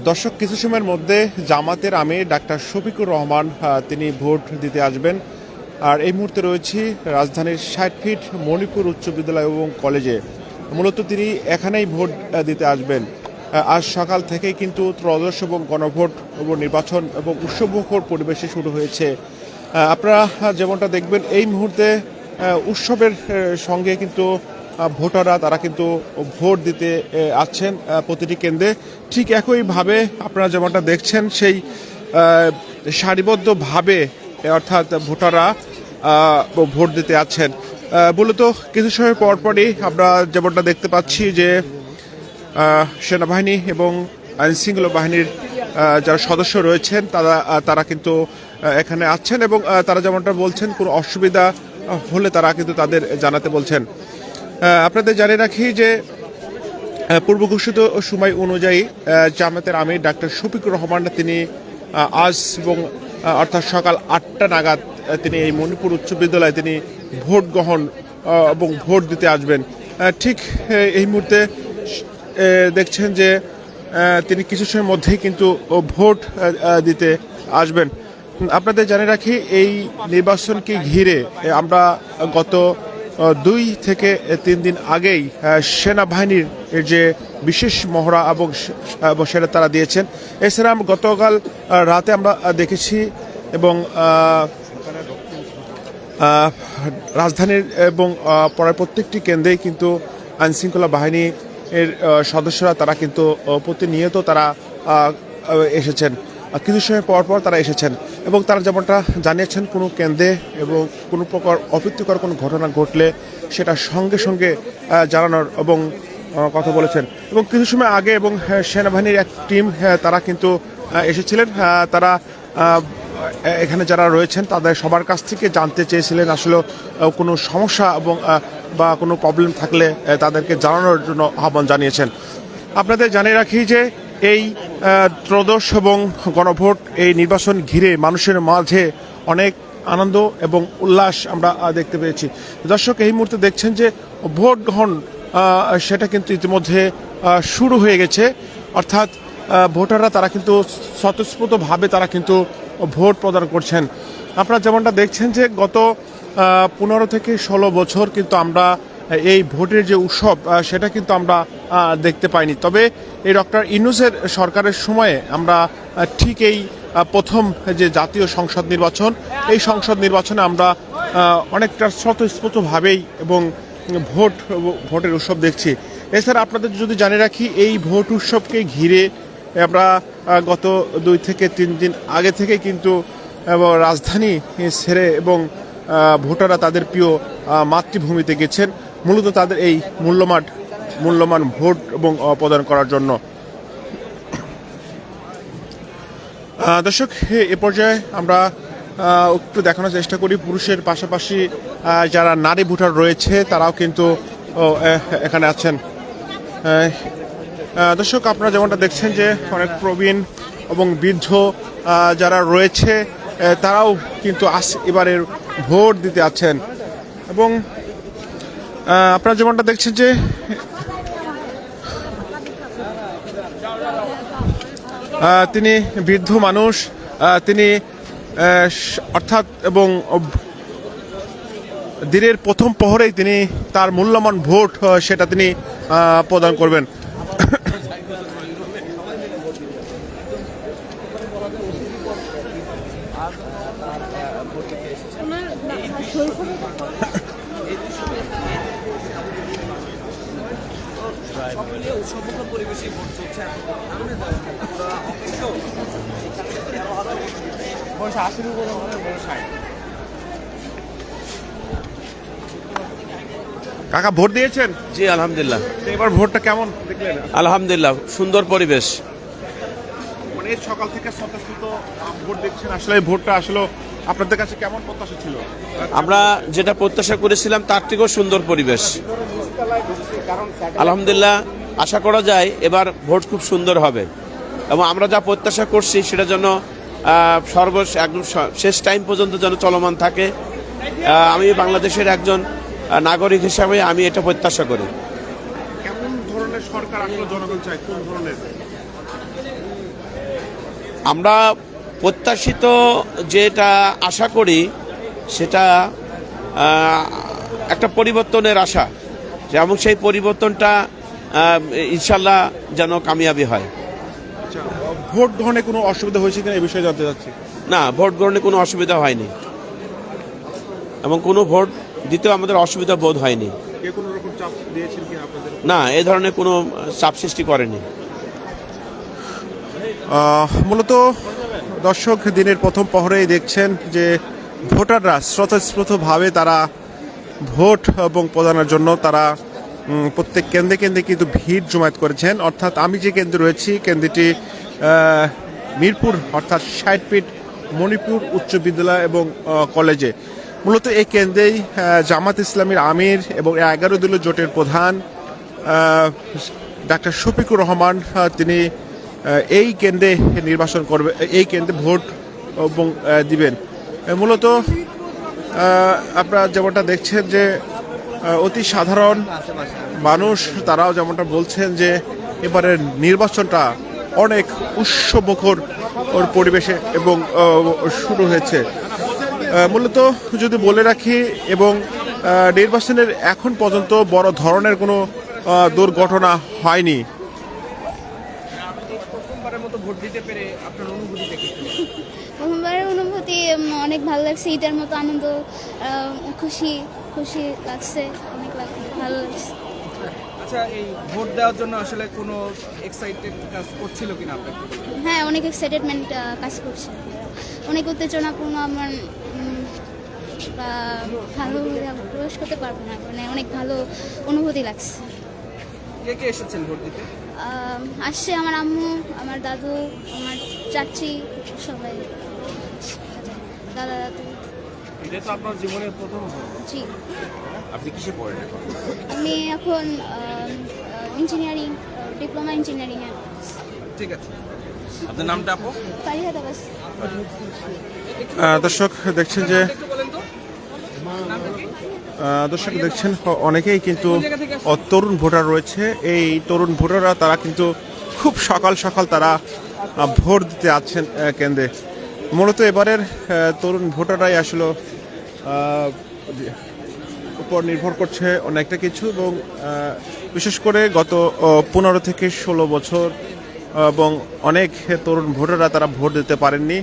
দর্শক কিছু সময়ের মধ্যে জামাতের আমির ডাক্তার শফিকুর রহমান তিনি ভোট দিতে আসবেন। আর এই মুহূর্তে রয়েছি রাজধানীর ৬০ ফিট মণিপুর উচ্চ বিদ্যালয় এবং কলেজে। মূলত তিনি এখানেই ভোট দিতে আসবেন। আজ সকাল থেকেই কিন্তু ত্রয়োদশ এবং গণভোট এবং নির্বাচন এবং উৎসবমুখর পরিবেশে শুরু হয়েছে। আপনারা যেমনটা দেখবেন এই মুহূর্তে উৎসবের সঙ্গে কিন্তু ভোটাররা তারা কিন্তু ভোট দিতে আসছেন প্রতিটি কেন্দ্রে। ঠিক একইভাবে আপনারা যেমনটা দেখছেন সেই সারিবদ্ধভাবে অর্থাৎ ভোটাররা ভোট দিতে আসছেন। মূলত কিছু সময় পরপরই আমরা যেমনটা দেখতে পাচ্ছি যে সেনাবাহিনী এবং আইনশৃঙ্খলা বাহিনীর যারা সদস্য রয়েছেন তারা কিন্তু এখানে আসছেন এবং তারা যেমনটা বলছেন কোনো অসুবিধা হলে তারা কিন্তু তাদের জানাতে বলছেন। আপনাদের জানিয়ে রাখি যে পূর্ব ঘোষিত সময় অনুযায়ী জামাতের আমির ডাক্তার শফিকুর রহমান তিনি আজ এবং অর্থাৎ সকাল ৮টা নাগাদ তিনি এই মণিপুর উচ্চ বিদ্যালয়ে তিনি ভোট গ্রহণ এবং ভোট দিতে আসবেন। ঠিক এই মুহূর্তে দেখছেন যে তিনি কিছু সময়ের মধ্যেই কিন্তু ভোট দিতে আসবেন। আপনাদের জানিয়ে রাখি এই নির্বাচনকে ঘিরে আমরা গত 2 থেকে 3 দিন আগেই সেনাবাহিনীর যে বিশেষ মহড়া এবং সেটা তারা দিয়েছেন। এছাড়া গতকাল রাতে আমরা দেখেছি এবং রাজধানীর এবং পড়ার প্রত্যেকটি কেন্দ্রেই কিন্তু আইনশৃঙ্খলা বাহিনীর সদস্যরা তারা কিন্তু প্রতিনিয়ত তারা এসেছেন। কিছু সময় পর তারা এসেছেন এবং তারা যেমনটা জানিয়েছেন কোনো কেন্দ্রে এবং কোনো প্রকার অপ্রীতিকর কোনো ঘটনা ঘটলে সেটা সঙ্গে সঙ্গে জানানোর এবং কথা বলেছেন। এবং কিছু সময় আগে এবং সেনাবাহিনীর এক টিম তারা কিন্তু এসেছিলেন। তারা এখানে যারা রয়েছেন তাদের সবার কাছ থেকে জানতে চেয়েছিলেন আসলে কোনো সমস্যা এবং বা কোনো প্রবলেম থাকলে তাদেরকে জানানোর জন্য আহ্বান জানিয়েছেন। আপনাদের জানিয়ে রাখি যে এই ত্রয়োদশ এবং গণভোট এই নির্বাচন ঘিরে মানুষের মাঝে অনেক আনন্দ এবং উল্লাস আমরা দেখতে পেয়েছি। দর্শক এই মুহূর্তে দেখছেন যে ভোট গ্রহণ সেটা কিন্তু ইতিমধ্যে শুরু হয়ে গেছে। অর্থাৎ ভোটাররা তারা কিন্তু স্বতঃস্ফূর্তভাবে তারা কিন্তু ভোট প্রদান করছেন। আপনারা যেমনটা দেখছেন যে গত 15 থেকে 16 বছর কিন্তু আমরা এই ভোটের যে উৎসব সেটা কিন্তু আমরা দেখতে পাইনি। তবে এই ডক্টর ইউনূসের সরকারের সময়ে আমরা ঠিক এই প্রথম যে জাতীয় সংসদ নির্বাচন এই সংসদ নির্বাচনে আমরা অনেকটা স্বতঃস্ফূর্তভাবেই এবং ভোটের উৎসব দেখছি। এছাড়া আপনাদের যদি জানিয়ে রাখি এই ভোট উৎসবকে ঘিরে আমরা গত 2 থেকে 3 দিন আগে থেকে কিন্তু রাজধানী ছেড়ে এবং ভোটাররা তাদের প্রিয় মাতৃভূমিতে গেছেন মূলত তাদের এই মূল্যবান ভোট এবং প্রদান করার জন্য। দর্শক এ পর্যায়ে আমরা একটু দেখানোর চেষ্টা করি পুরুষের পাশাপাশি যারা নারী ভোটার রয়েছে তারাও কিন্তু এখানে আছেন। দর্শক আপনারা যেমনটা দেখছেন যে অনেক প্রবীণ এবং বৃদ্ধ যারা রয়েছে তারাও কিন্তু এবারের ভোট দিতে আছেন। এবং আপনারা যেমনটা দেখছেন যে তিনি বৃদ্ধ মানুষ, তিনি অর্থাৎ এবং দিনের প্রথম প্রহরেই তিনি তার মূল্যবান ভোট সেটা তিনি প্রদান করবেন। কাকা ভোট দিয়েছেন? জি আলহামদুলিল্লাহ। এবার ভোটটা কেমন দেখলেন? আলহামদুলিল্লাহ, সুন্দর পরিবেশ। মানে সকাল থেকে স্বতঃস্ফূর্ত ভোট দেখছেন, আসলে ভোটটা আসলে আপনাদের কাছে কেমন প্রত্যাশা ছিল? আমরা যেটা প্রত্যাশা করেছিলাম তার থেকেও সুন্দর পরিবেশ আলহামদুলিল্লাহ। আশা করা যায় এবার ভোট খুব সুন্দর হবে এবং আমরা যা প্রত্যাশা করছি সেটা যেন একদম শেষ টাইম পর্যন্ত যেন চলমান থাকে। আমি বাংলাদেশের একজন নাগরিক হিসাবে আমি এটা প্রত্যাশা করি। কেমন ধরনের সরকার আসলে জনগণ চায়? কোন ধরনের? আমরা প্রত্যাশিত যেটা আশা করি সেটা একটা পরিবর্তনের আশা, এবং সেই পরিবর্তনটা ইনশাল্লাহ যেন কামিয়াবি হয়। ভোট গ্রহণে কোনো অসুবিধা হয়েছে কিনা এই বিষয়ে জানতে চাচ্ছি। না, ভোট গ্রহণে কোনো অসুবিধা হয়নি এবং কোনো ভোট দিতেও আমাদের অসুবিধা বোধ হয়নি। কে কোনো রকম চাপ দিয়েছেন কিনা আপনাদের? না, এ ধরনের কোনো চাপ সৃষ্টি করেনি। মূলত দর্শক, দিনের প্রথম প্রহরেই দেখছেন যে ভোটাররা স্বতঃস্ফূর্তভাবে তারা ভোট এবং প্রদানের জন্য তারা প্রত্যেক কেন্দ্রে কেন্দ্রে কিন্তু ভিড় জমায়েত করেছেন। অর্থাৎ আমি যে কেন্দ্রে রয়েছি, কেন্দ্রটি মিরপুর অর্থাৎ 60 ফিট মণিপুর উচ্চ বিদ্যালয় এবং কলেজে। মূলত এই কেন্দ্রেই জামাত ইসলামীর আমির এবং 11 দলীয় জোটের প্রধান ডাক্তার শফিকুর রহমান তিনি এই কেন্দ্রে নির্বাচন করবে, এই কেন্দ্রে ভোট এবং দিবেন। মূলত আপনারা যেমনটা দেখছেন যে অতি সাধারণ মানুষ তারাও যেমনটা বলছেন যে এবারের নির্বাচনটা অনেক উৎসবমুখর ওর পরিবেশে এবং শুরু হয়েছে। মূলত যদি বলে রাখি, এবং নির্বাচনের এখন পর্যন্ত বড় ধরনের কোনো দুর্ঘটনা হয়নি। প্রথমবারের অনুভূতি অনেক ভালো লাগছে, ঈদের মতো আনন্দ, খুশি খুশি লাগছে, অনেক ভালো লাগছে। আচ্ছা, এই ভোট দেওয়ার জন্য আসলে কোনো এক্সাইটেড কাজ করছিল কিনা আপনার? হ্যাঁ, অনেক এক্সাইটেডমেন্ট কাজ করছে, অনেক উত্তেজনাপূর্ণ। আমার ভালো প্রবেশ করতে পারবো না, মানে অনেক ভালো অনুভূতি লাগছে। কে কে এসেছেন ভোট দিতে? আসছে আমার আম্মু, আমার দাদু, আমার চাচি, সবাই, দাদা দাদু। এটা তো আপনার জীবনের প্রথম ভোট। জি। আপনি কিসে পড়েন? আমি এখন ইঞ্জিনিয়ারিং, ডিপ্লোমা ইঞ্জিনিয়ারিংয়ে। ঠিক আছে, আপনার নামটা আপু? ফারিহাদ আবাস। দর্শক দেখছেন যে অনেকেই কিন্তু তরুণ ভোটার রয়েছে। এই তরুণ ভোটাররা তারা কিন্তু খুব সকাল সকাল তারা ভোট দিতে আসছেন কেন্দ্রে। মূলত এবারের তরুণ ভোটাররাই আসলে উপর নির্ভর করছে অনেকটা কিছু, এবং বিশেষ করে গত 15 থেকে 16 বছর এবং অনেক তরুণ ভোটাররা তারা ভোট দিতে পারেননি।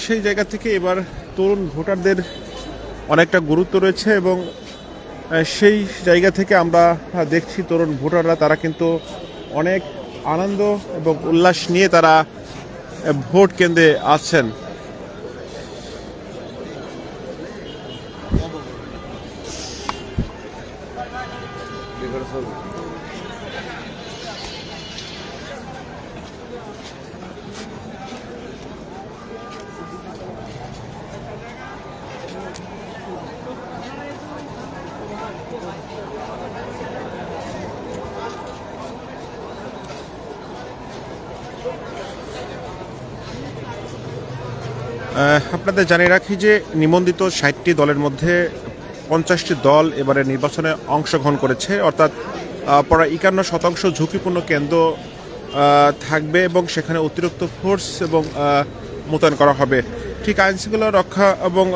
সেই জায়গা থেকে এবার তরুণ ভোটারদের অনেকটা গুরুত্ব রয়েছে, এবং সেই জায়গা থেকে আমরা দেখছি তরুণ ভোটাররা তারা কিন্তু অনেক আনন্দ এবং উল্লাস নিয়ে তারা ভোট কেন্দ্রে আসছেন। আপনাদের জানিয়ে রাখি যে নিবন্ধিত 60টি দলের মধ্যে 50টি দল এবারে নির্বাচনে অংশগ্রহণ করেছে। অর্থাৎ প্রায় 51% ঝুঁকিপূর্ণ কেন্দ্র থাকবে, এবং সেখানে অতিরিক্ত ফোর্স এবং মোতায়েন করা হবে। ঠিক আইনশৃঙ্খলা রক্ষা এবং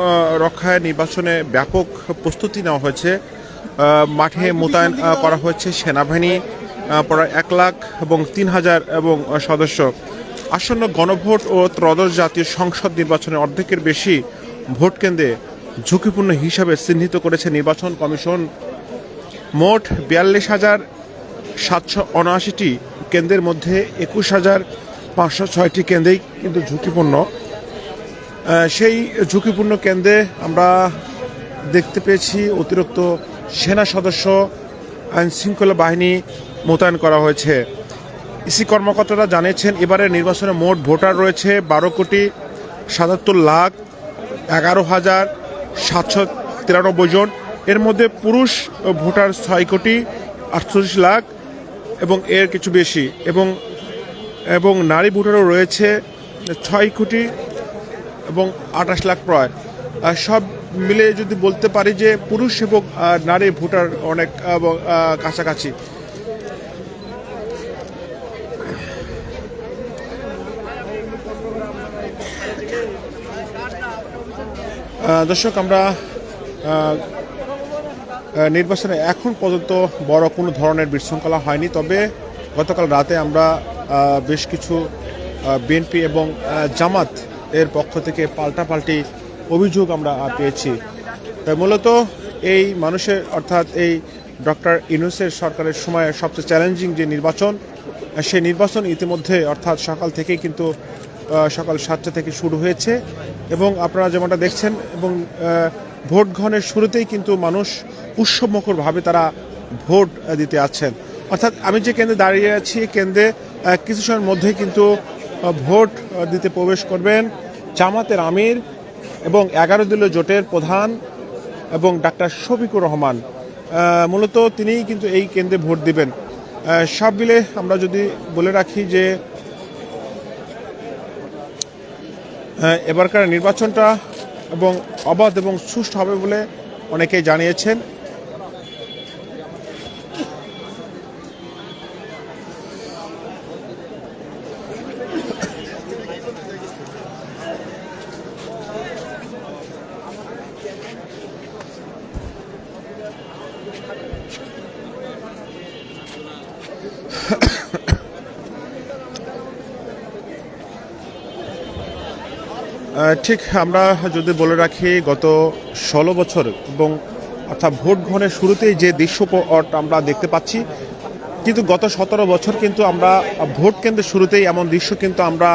রক্ষায় নির্বাচনে ব্যাপক প্রস্তুতি নেওয়া হয়েছে। মাঠে মোতায়েন করা হয়েছে সেনাবাহিনী প্রায় 1 লাখ এবং 3,000 এবং সদস্য। আসন্ন গণভোট ও ত্রয়োদশ জাতীয় সংসদ নির্বাচনে অর্ধেকের বেশি ভোট কেন্দ্রে ঝুঁকিপূর্ণ হিসাবে চিহ্নিত করেছে নির্বাচন কমিশন। মোট 42,779টি কেন্দ্রের মধ্যে 21,506টি কেন্দ্রেই কিন্তু ঝুঁকিপূর্ণ। সেই ঝুঁকিপূর্ণ কেন্দ্রে আমরা দেখতে পেয়েছি অতিরিক্ত সেনা সদস্য, আইনশৃঙ্খলা বাহিনী মোতায়েন করা হয়েছে। ইসি কর্মকর্তারা জানিয়েছেন এবারের নির্বাচনে মোট ভোটার রয়েছে 12,17,11,793 জন। এর মধ্যে পুরুষ ভোটার 6,48,00,000 এবং এর কিছু বেশি, এবং নারী ভোটারও রয়েছে 6,28,00,000 প্রায়। সব মিলে যদি বলতে পারি যে পুরুষ এবং নারী ভোটার অনেক কাছাকাছি। দর্শক আমরা নির্বাচনে এখন পর্যন্ত বড় কোনো ধরনের বিশৃঙ্খলা হয়নি, তবে গতকাল রাতে আমরা বেশ কিছু বিএনপি এবং জামাত এর পক্ষ থেকে পাল্টাপাল্টি অভিযোগ আমরা পেয়েছি। তাই মূলত এই মানুষের অর্থাৎ এই ডক্টর ইউনূসের সরকারের সময় সবচেয়ে চ্যালেঞ্জিং যে নির্বাচন, সেই নির্বাচন ইতিমধ্যে অর্থাৎ সকাল থেকেই কিন্তু সকাল 7টা থেকে শুরু হয়েছে এবং আপনারা যেমনটা দেখছেন এবং ভোট গ্রহণের শুরুতেই কিন্তু মানুষ উৎসবমুখরভাবে তারা ভোট দিতে আছেন। অর্থাৎ আমি যে কেন্দ্রে দাঁড়িয়ে আছি, কেন্দ্রে কিছু সময়ের মধ্যেই কিন্তু ভোট দিতে প্রবেশ করবেন জামাতের আমির এবং 11 দলীয় জোটের প্রধান এবং ডাক্তার শফিকুর রহমান। মূলত তিনিই কিন্তু এই কেন্দ্রে ভোট দিবেন। সব মিলে আমরা যদি বলে রাখি যে এবারকার নির্বাচনটা এবং অবাধ এবং সুষ্ঠু হবে বলে অনেকেই জানিয়েছেন। ঠিক আমরা যদি বলে রাখি গত 16 বছর এবং অর্থাৎ ভোট গ্রহণের শুরুতেই যে দৃশ্যপট আমরা দেখতে পাচ্ছি, কিন্তু গত 17 বছর কিন্তু আমরা ভোট কেন্দ্রের শুরুতেই এমন দৃশ্য কিন্তু আমরা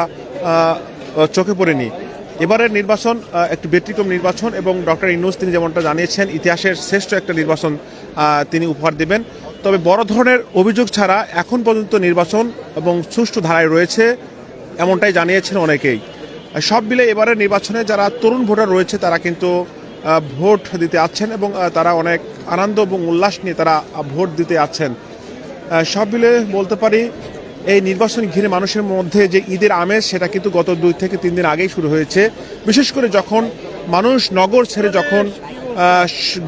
চোখে পড়িনি। এবারের নির্বাচন একটি ব্যতিক্রম নির্বাচন এবং ডক্টর ইউনূস তিনি যেমনটা জানিয়েছেন ইতিহাসের শ্রেষ্ঠ একটা নির্বাচন তিনি উপহার দেবেন। তবে বড় ধরনের অভিযোগ ছাড়া এখন পর্যন্ত নির্বাচন এবং সুষ্ঠু ধারায় রয়েছে এমনটাই জানিয়েছেন অনেকেই। সব মিলে এবারের নির্বাচনে যারা তরুণ ভোটার রয়েছে তারা কিন্তু ভোট দিতে আছেন এবং তারা অনেক আনন্দ এবং উল্লাস নিয়ে তারা ভোট দিতে আছেন। সব মিলে বলতে পারি এই নির্বাচন ঘিরে মানুষের মধ্যে যে ঈদের আমেজ সেটা কিন্তু গত 2 থেকে 3 দিন আগেই শুরু হয়েছে। বিশেষ করে যখন মানুষ নগর ছেড়ে যখন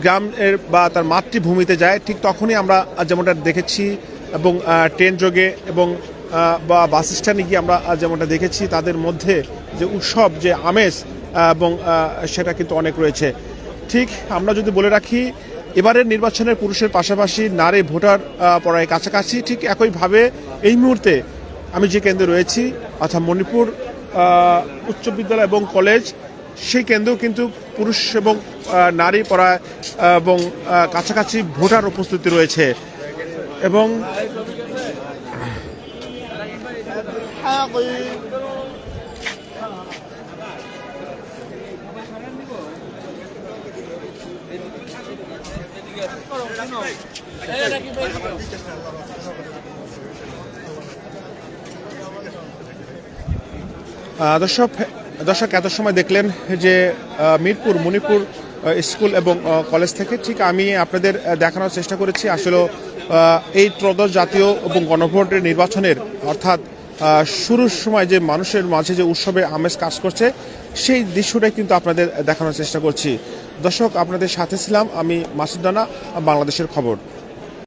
গ্রামের বা তার মাতৃভূমিতে যায়, ঠিক তখনই আমরা যেমনটা দেখেছি এবং ট্রেন যোগে এবং বা বাস স্ট্যান্ডে গিয়ে আমরা যেমনটা দেখেছি তাদের মধ্যে যে উৎসব যে আমেজ এবং সেটা কিন্তু অনেক রয়েছে। ঠিক আমরা যদি বলে রাখি এবারের নির্বাচনের পুরুষের পাশাপাশি নারী ভোটার প্রায় কাছাকাছি। ঠিক একইভাবে এই মুহূর্তে আমি যে কেন্দ্রে রয়েছি অর্থাৎ মণিপুর উচ্চ বিদ্যালয় এবং কলেজ, সেই কেন্দ্রেও কিন্তু পুরুষ এবং নারী প্রায় এবং কাছাকাছি ভোটার উপস্থিতি রয়েছে এবং দর্শক এত সময় দেখলেন যে মিরপুর মণিপুর স্কুল এবং কলেজ থেকে ঠিক আমি আপনাদের দেখানোর চেষ্টা করেছি আসলে এই ত্রয়োদশ জাতীয় এবং গণভোটের নির্বাচনের অর্থাৎ শুরুর সময় যে মানুষের মাঝে যে উৎসবে আমেজ কাজ করছে সেই দৃশ্যটাই কিন্তু আপনাদের দেখানোর চেষ্টা করছি। দর্শক আপনাদের সাথে ছিলাম আমি মাসুদ রানা, বাংলাদেশের খবর।